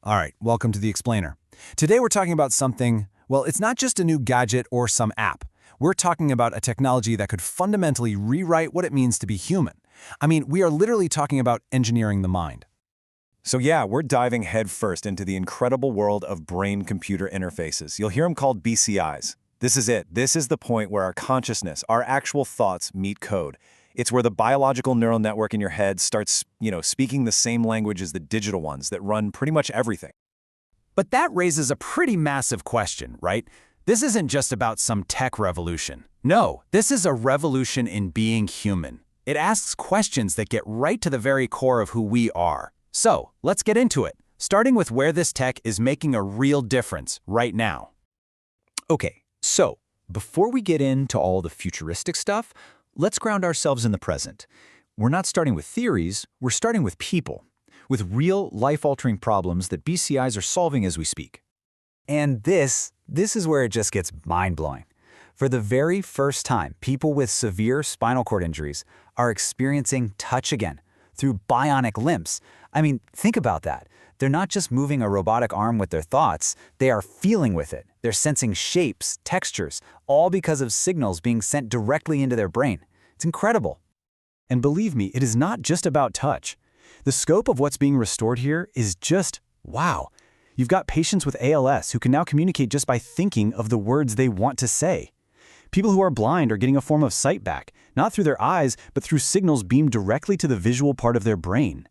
All right, welcome to The Explainer. Today we're talking about something, well, it's not just a new gadget or some app. We're talking about a technology that could fundamentally rewrite what it means to be human. I mean, we are literally talking about engineering the mind. So yeah, we're diving headfirst into the incredible world of brain-computer interfaces. You'll hear them called BCIs. This is it. This is the point where our consciousness, our actual thoughts meet code. It's where the biological neural network in your head starts, speaking the same language as the digital ones that run pretty much everything. But that raises a pretty massive question, right? This isn't just about some tech revolution. No, this is a revolution in being human. It asks questions that get right to the very core of who we are. So, let's get into it, starting with where this tech is making a real difference right now. Okay, so before we get into all the futuristic stuff, let's ground ourselves in the present. We're not starting with theories, we're starting with people, with real life-altering problems that BCIs are solving as we speak. And this is where it just gets mind-blowing. For the very first time, people with severe spinal cord injuries are experiencing touch again through bionic limbs. I mean, think about that. They're not just moving a robotic arm with their thoughts, they are feeling with it. They're sensing shapes, textures, all because of signals being sent directly into their brain. It's incredible. And believe me, it is not just about touch. The scope of what's being restored here is just, wow. You've got patients with ALS who can now communicate just by thinking of the words they want to say. People who are blind are getting a form of sight back, not through their eyes, but through signals beamed directly to the visual part of their brain.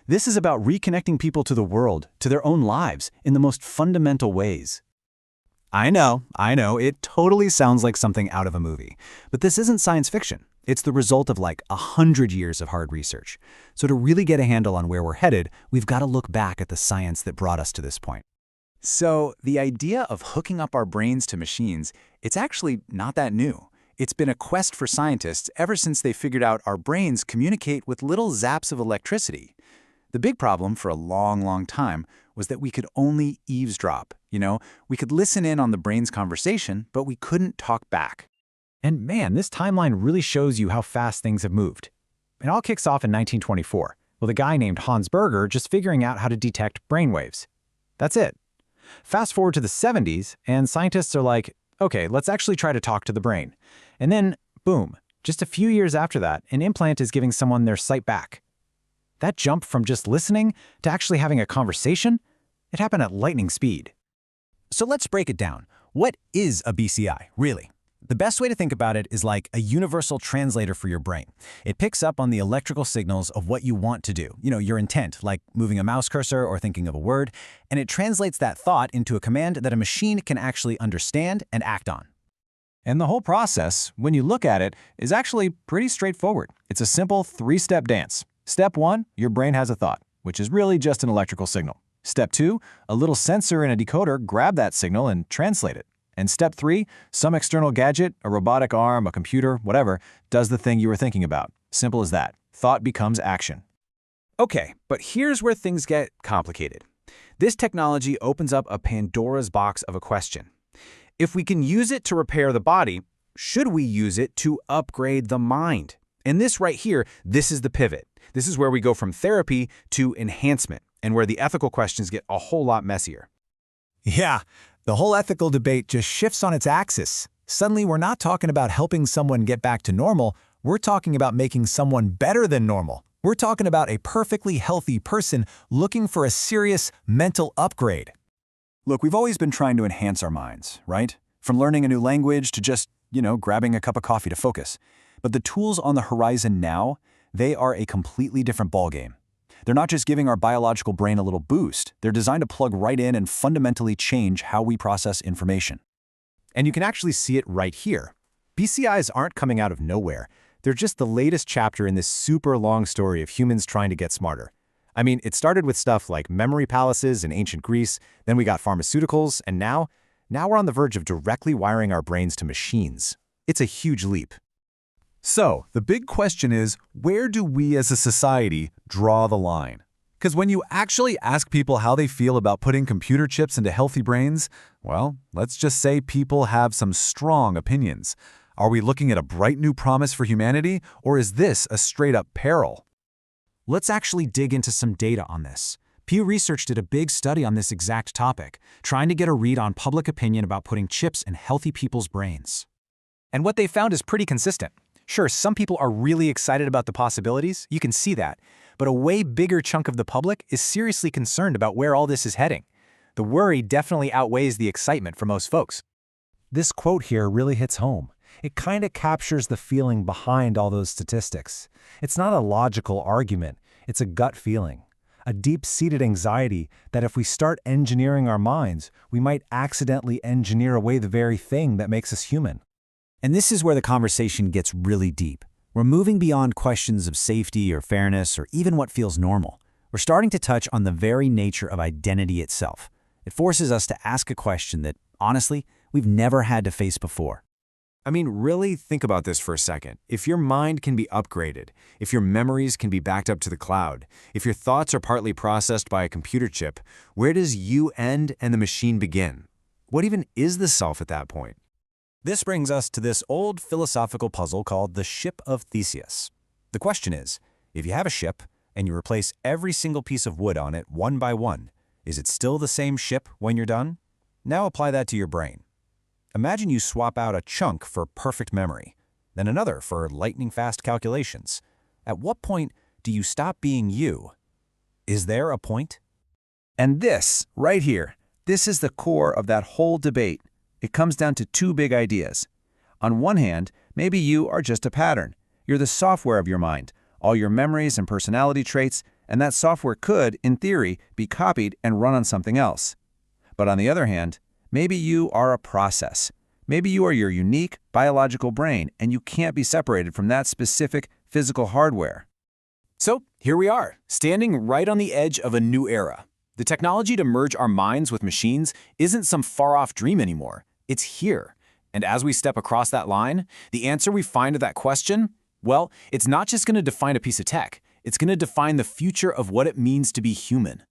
This is about reconnecting people to the world, to their own lives, in the most fundamental ways. I know, it totally sounds like something out of a movie. But this isn't science fiction. It's the result of like 100 years of hard research. So to really get a handle on where we're headed, we've got to look back at the science that brought us to this point. So the idea of hooking up our brains to machines, it's actually not that new. It's been a quest for scientists ever since they figured out our brains communicate with little zaps of electricity. The big problem for a long time was that we could only eavesdrop. We could listen in on the brain's conversation, but we couldn't talk back. And man, this timeline really shows you how fast things have moved. It all kicks off in 1924, with a guy named Hans Berger just figuring out how to detect brainwaves. That's it. Fast forward to the 70s, and scientists are like, okay, let's actually try to talk to the brain. And then, boom, just a few years after that, an implant is giving someone their sight back. That jump from just listening to actually having a conversation, it happened at lightning speed. So let's break it down. What is a BCI, really? The best way to think about it is like a universal translator for your brain. It picks up on the electrical signals of what you want to do, your intent, like moving a mouse cursor or thinking of a word, and it translates that thought into a command that a machine can actually understand and act on. And the whole process, when you look at it, is actually pretty straightforward. It's a simple three-step dance. Step 1, your brain has a thought, which is really just an electrical signal. Step 2, a little sensor in a decoder grab that signal and translate it. And step 3, some external gadget, a robotic arm, a computer, whatever, does the thing you were thinking about. Simple as that. Thought becomes action. Okay, but here's where things get complicated. This technology opens up a Pandora's box of a question. If we can use it to repair the body, should we use it to upgrade the mind? And this right here, this is the pivot. This is where we go from therapy to enhancement, and where the ethical questions get a whole lot messier. Yeah, the whole ethical debate just shifts on its axis. Suddenly, we're not talking about helping someone get back to normal. We're talking about making someone better than normal. We're talking about a perfectly healthy person looking for a serious mental upgrade. Look, we've always been trying to enhance our minds, right? From learning a new language to just, grabbing a cup of coffee to focus. But the tools on the horizon now, they are a completely different ballgame. They're not just giving our biological brain a little boost. They're designed to plug right in and fundamentally change how we process information. And you can actually see it right here. BCIs aren't coming out of nowhere. They're just the latest chapter in this super long story of humans trying to get smarter. I mean, it started with stuff like memory palaces in ancient Greece, then we got pharmaceuticals, and now we're on the verge of directly wiring our brains to machines. It's a huge leap. So, the big question is, where do we as a society draw the line? Because when you actually ask people how they feel about putting computer chips into healthy brains, well, let's just say people have some strong opinions. Are we looking at a bright new promise for humanity, or is this a straight-up peril? Let's actually dig into some data on this. Pew Research did a big study on this exact topic, trying to get a read on public opinion about putting chips in healthy people's brains. And what they found is pretty consistent. Sure, some people are really excited about the possibilities, you can see that, but a way bigger chunk of the public is seriously concerned about where all this is heading. The worry definitely outweighs the excitement for most folks. This quote here really hits home. It kind of captures the feeling behind all those statistics. It's not a logical argument, it's a gut feeling. A deep-seated anxiety that if we start engineering our minds, we might accidentally engineer away the very thing that makes us human. And this is where the conversation gets really deep. We're moving beyond questions of safety or fairness or even what feels normal. We're starting to touch on the very nature of identity itself. It forces us to ask a question that, honestly, we've never had to face before. I mean, really think about this for a second. If your mind can be upgraded, if your memories can be backed up to the cloud, if your thoughts are partly processed by a computer chip, where does you end and the machine begin? What even is the self at that point? This brings us to this old philosophical puzzle called the ship of Theseus. The question is, if you have a ship and you replace every single piece of wood on it one by one, is it still the same ship when you're done? Now apply that to your brain. Imagine you swap out a chunk for perfect memory, then another for lightning-fast calculations. At what point do you stop being you? Is there a point? And this, right here, this is the core of that whole debate. It comes down to two big ideas. On one hand, maybe you are just a pattern. You're the software of your mind, all your memories and personality traits, and that software could, in theory, be copied and run on something else. But on the other hand, maybe you are a process. Maybe you are your unique biological brain, and you can't be separated from that specific physical hardware. So here we are, standing right on the edge of a new era. The technology to merge our minds with machines isn't some far-off dream anymore. It's here. And as we step across that line, the answer we find to that question, well, it's not just going to define a piece of tech. It's going to define the future of what it means to be human.